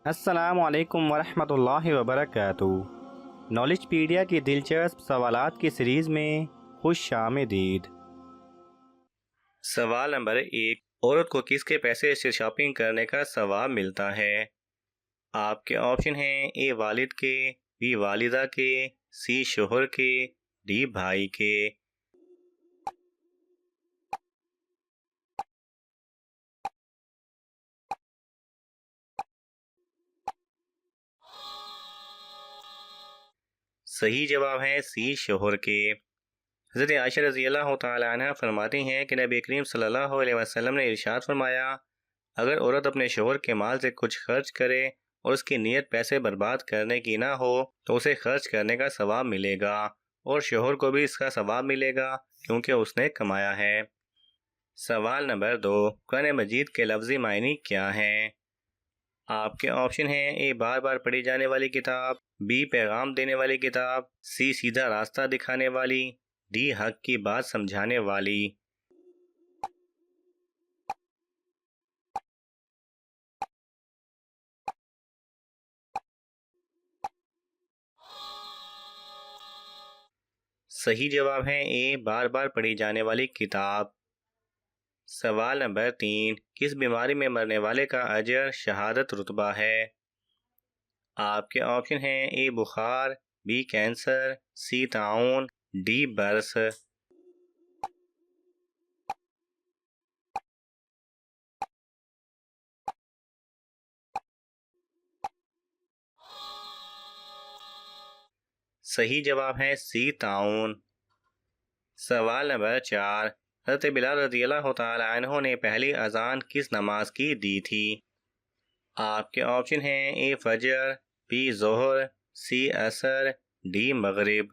अस्सलामु अलैकुम वरहमतुल्लाहि वबरकातुहू। नॉलेजपीडिया की दिलचस्प सवालात की सीरीज़ में खुश आमदीद। सवाल नंबर 1, औरत को किसके पैसे से शॉपिंग करने का सवाब मिलता है? आपके ऑप्शन हैं ए वालिद के, बी वालिदा के, सी शोहर के, डी भाई के। सही जवाब है सी शोहर के। हज़रत आयशा रज़ी अल्लाह तआला अन्हा फरमाती हैं कि नबी करीम सल्लल्लाहु अलैहि वसल्लम ने इरशाद फरमाया, अगर औरत अपने शोहर के माल से कुछ खर्च करे और उसकी नीयत पैसे बर्बाद करने की ना हो तो उसे खर्च करने का सवाब मिलेगा और शोहर को भी इसका सवाब मिलेगा क्योंकि उसने कमाया है। सवाल नंबर 2, कुरान मजीद के लफ्ज़ी मायने क्या हैं? आपके ऑप्शन हैं ए बार बार पढ़ी जाने वाली किताब, बी पैगाम देने वाली किताब, सी सीधा रास्ता दिखाने वाली, डी हक की बात समझाने वाली। सही जवाब है ए बार बार पढ़ी जाने वाली किताब। सवाल नंबर 3, किस बीमारी में मरने वाले का अजर शहादत रुतबा है? आपके ऑप्शन हैं ए बुखार, बी कैंसर, सी ताउन, डी बर्स। सही जवाब है सी ताउन। सवाल नंबर 4, हज़रत बिलाल रज़ी अल्लाह तआला अन्हु ने पहली अजान किस नमाज की दी थी? आपके ऑप्शन हैं ए फजर, बी जोहर, सी असर, डी मगरिब।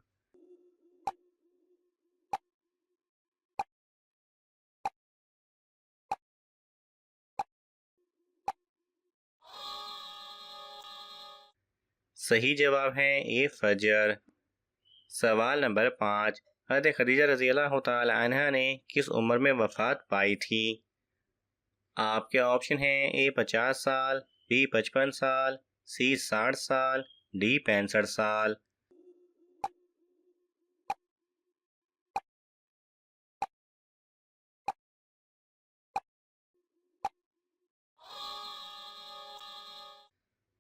सही जवाब है ए फजर। सवाल नंबर 5, हज़रत खदीजा रज़ी अल्लाह तआला अन्हा ने किस उम्र में वफ़ात पाई थी? आपके ऑप्शन हैं ए 50 साल, बी 55 साल, सी 60 साल, डी 65 साल।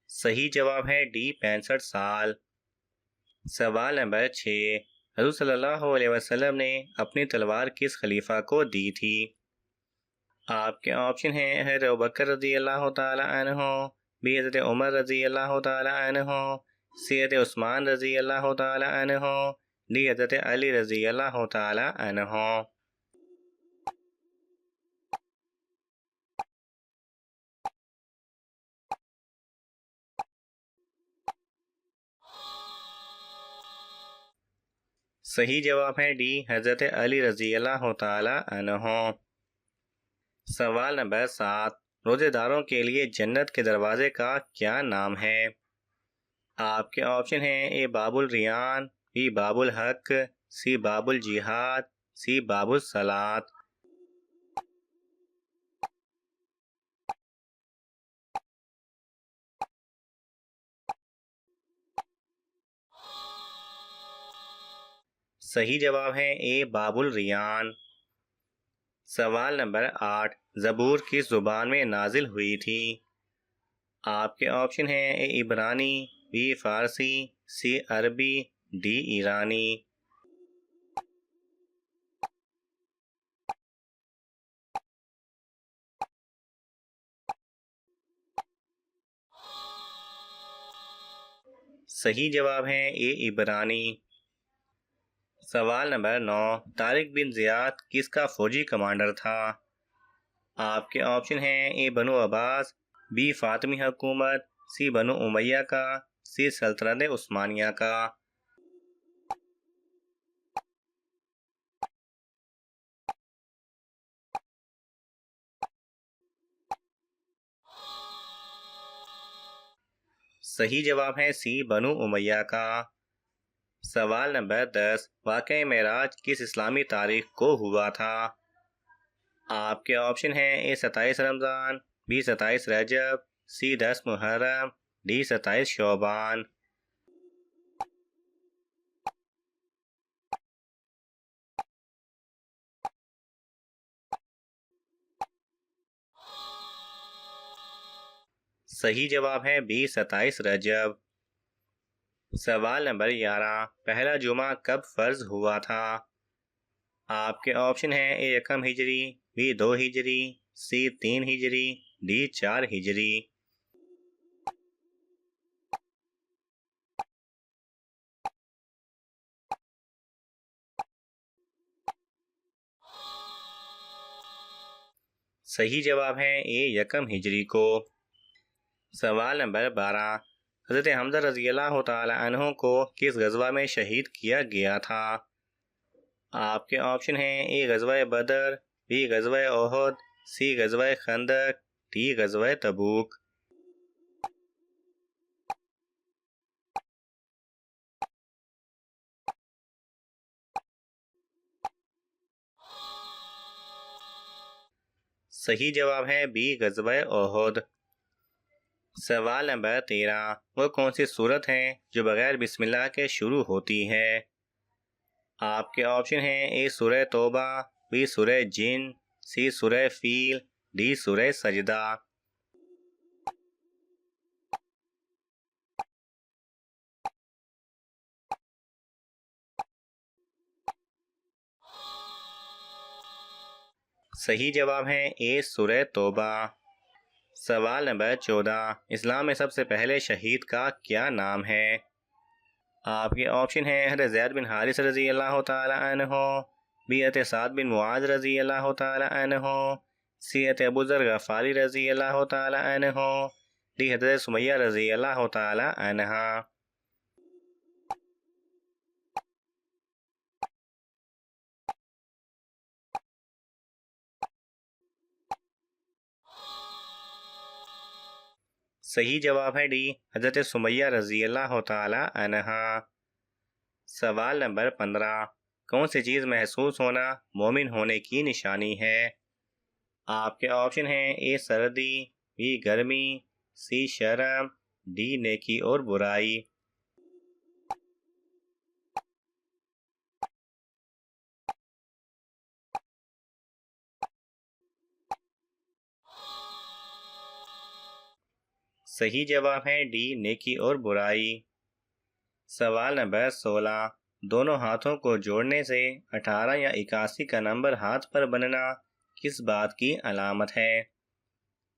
सही जवाब है डी 65 साल। सवाल नंबर 6, हज़रत सल्लल्लाहु अलैहि वसल्लम ने अपनी तलवार किस खलीफा को दी थी? आपके ऑप्शन हैं हज़रत अबू बकर रज़ी अल्लाह तआला अन्हु, बी हज़रत उमर रज़ी अल्लाह तआला अन्हु, सी हज़रत उस्मान रज़ी अल्लाह तआला अन्हु, डी हज़रत अली रज़ी अल्लाह तआला अन्हु। सही जवाब है डी हज़रत अली रज़ी अल्लाह तआला अन्हु। सवाल नंबर 7, रोजेदारों के लिए जन्नत के दरवाजे का क्या नाम है? आपके ऑप्शन हैं ए बाबुल रियान, बी बाबुल हक, सी बाबुल जिहाद, सी बाबुल सलात। सही जवाब है ए बाबुल रियान। सवाल नंबर 8, ज़बूर किस जुबान में नाजिल हुई थी? आपके ऑप्शन हैं ए इब्रानी, बी फारसी, सी अरबी, डी ईरानी। सही जवाब है ए इब्रानी। सवाल नंबर 9, तारिक बिन ज़ियाद किसका फौजी कमांडर था? आपके ऑप्शन हैं ए बनु अब्बास, बी फातिमी हुकूमत, सी बनु उमैया का, सी सल्तनत उस्मानिया का। सही जवाब है सी बनु उमैया का। सवाल नंबर 10, वाक़या मेराज किस इस्लामी तारीख को हुआ था? आपके ऑप्शन हैं ए 27 रमज़ान, बी 27 रजब, सी 10 मुहर्रम, डी 27 शोबान। सही जवाब है बी 27 रजब। सवाल नंबर 11, पहला जुमा कब फर्ज हुआ था? आपके ऑप्शन है ए 1 हिजरी, बी 2 हिजरी, सी 3 हिजरी, डी 4 हिजरी। सही जवाब है ए 1 हिजरी को। सवाल नंबर 12, हज़रत हमज़ा रज़ी अल्लाह तआला अन्हु को किस गज़वा में शहीद किया गया था? आपके ऑप्शन हैं ए गज़वा बदर, बी गज़वा ओहद, सी गज़वा खंदक, डी गज़वा तबूक। सही जवाब है बी गज़वा ओहद। सवाल नंबर 13, वो कौन सी सूरत है जो बगैर बिस्मिल्लाह के शुरू होती है? आपके ऑप्शन हैं ए सूरह तौबा, बी सूरह जिन, सी सूरह फील, डी सूरह सजदा। सही जवाब है ए सूरह तौबा। सवाल नंबर 14, इस्लाम में सबसे पहले शहीद का क्या नाम है? आपके ऑप्शन हैं हज़रत ज़ैद बिन हारिस रज़ी अल्लाह तआला अन्हु, बी हज़रत साद बिन मुआज़ रज़ी अल्लाह तआला अन्हु, सी हज़रत अबू ज़र गफ़ारी रज़ी अल्लाह तआला अन्हु, डी हज़रत सुमैया रज़ी अल्लाह तआला अन्हा। सही जवाब है डी हज़रत सुमैया रज़ी अल्लाह तआला अन्हा। सवाल नंबर 15, कौन सी चीज़ महसूस होना मोमिन होने की निशानी है? आपके ऑप्शन हैं ए सर्दी, बी गर्मी, सी शर्म, डी नेकी और बुराई। सही जवाब है डी नेकी और बुराई। सवाल नंबर 16, दोनों हाथों को जोड़ने से 18 या 81 का नंबर हाथ पर बनना किस बात की अलामत है?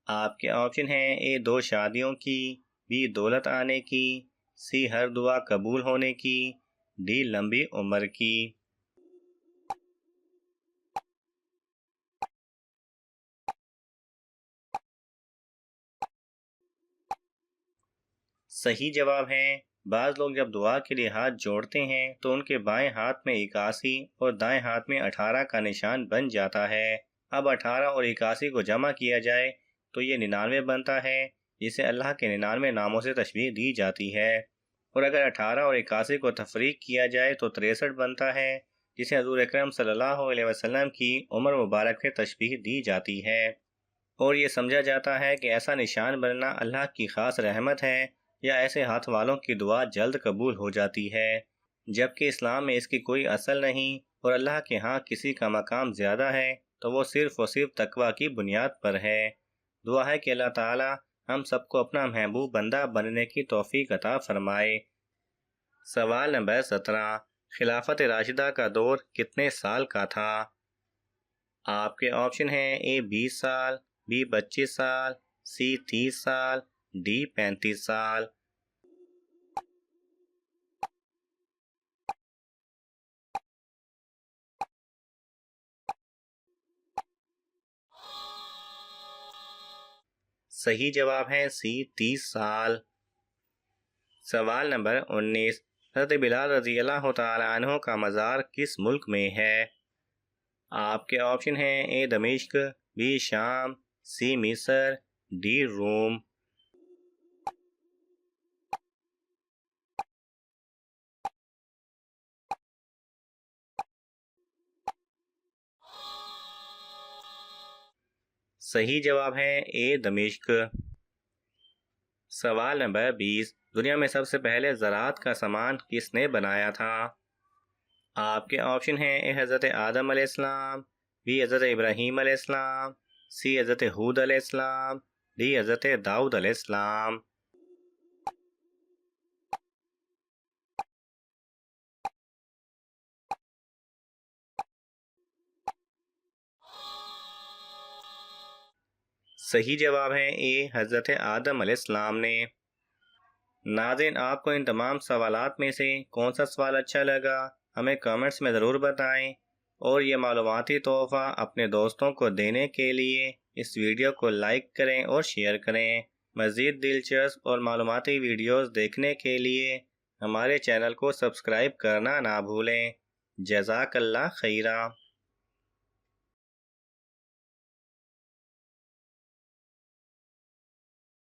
आपके ऑप्शन हैं ए 2 शादियों की, बी दौलत आने की, सी हर दुआ कबूल होने की, डी लंबी उम्र की। सही जवाब है, बाज़ लोग जब दुआ के लिए हाथ जोड़ते हैं तो उनके बाएं हाथ में 81 और दाएं हाथ में 18 का निशान बन जाता है। अब 18 और 81 को जमा किया जाए तो ये 99 बनता है, जिसे अल्लाह के 99 नामों से तशबीह दी जाती है। और अगर 18 और 81 को तफरीक किया जाए तो 63 बनता है, जिसे हजूर अकरम सल्लल्लाहु अलैहि वसल्लम की उम्र मुबारक से तशबीह दी जाती है। और ये समझा जाता है कि ऐसा निशान बनना अल्लाह की खास रहमत है या ऐसे हाथ वालों की दुआ जल्द कबूल हो जाती है, जबकि इस्लाम में इसकी कोई असल नहीं और अल्लाह के यहाँ किसी का मकाम ज़्यादा है तो वो सिर्फ़ और सिर्फ तकवा की बुनियाद पर है। दुआ है कि अल्लाह ताला हम सबको अपना महबूब बंदा बनने की तौफीक अता फरमाए। सवाल नंबर 17, खिलाफत राशिदा का दौर कितने साल का था? आपके ऑप्शन हैं ए 20 साल, बी 25 साल, सी 30 साल, डी 35 साल। सही जवाब है सी 30 साल। सवाल नंबर 19, हज़रत बिलाल रज़ी अल्लाह तआला अन्हु का मज़ार किस मुल्क में है? आपके ऑप्शन हैं ए दमिश्क, बी शाम, सी मिस्र, डी रोम। सही जवाब है ए दमिश्क। सवाल नंबर 20, दुनिया में सबसे पहले ज़राअत का सामान किसने बनाया था? आपके ऑप्शन हैं ए हज़रत आदम अलैहिस्सलाम, बी हज़रत इब्राहीम अलैहिस्सलाम, सी हज़रत हूद अलैहिस्सलाम, डी हज़रत दाऊद अलैहिस्सलाम। सही जवाब है ए हज़रत आदम अलैहिस्सलाम ने। नाज़रीन, आपको इन तमाम सवालात में से कौन सा सवाल अच्छा लगा हमें कमेंट्स में ज़रूर बताएं, और ये मालूमाती तोहफ़ा अपने दोस्तों को देने के लिए इस वीडियो को लाइक करें और शेयर करें। मज़ीद दिलचस्प और मालूमाती वीडियोस देखने के लिए हमारे चैनल को सब्सक्राइब करना ना भूलें। जज़ाकल्लाह खैरा।